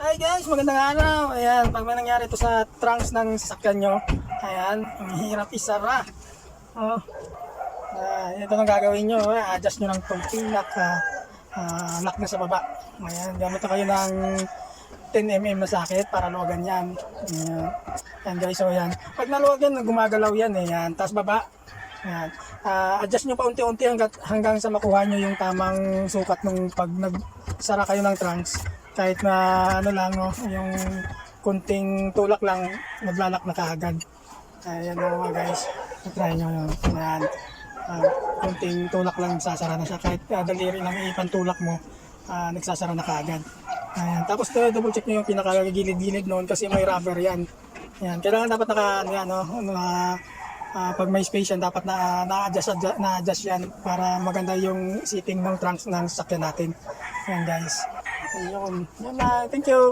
Hi guys, magandang araw. Ayan, pag may nangyari ito sa trunks ng sasakyan nyo, ayan, ang hirap isara. Oh, ito nang gagawin nyo, adjust nyo ng pag-lock, lock na sa baba. Ayan, gamit na kayo ng 10 mm na socket para luwagan yan. Ayan, ayan guys, so ayan. Pag naluwag yan, gumagalaw yan, ayan, taas baba. Ayan, adjust nyo pa unti-unti hanggang sa makuha nyo yung tamang sukat nung pag nagsara kayo ng trunks. Kahit na ano lang, no, yung kunting tulak lang, naglalak na kaagad. Ayan mga guys, try nyo yun. Ayan, kunting tulak lang, sasara na siya. Kahit daliri lang ipantulak mo, nagsasara na kaagad. Ayan, tapos double check nyo yung pinakagilid-gilid noon kasi may rubber yan. Ayan, kailangan dapat pag may space yan, dapat na-adjust yan para maganda yung seating ng trunks ng sasakyan natin. Ayan guys. Ayun. Yan na. Thank you.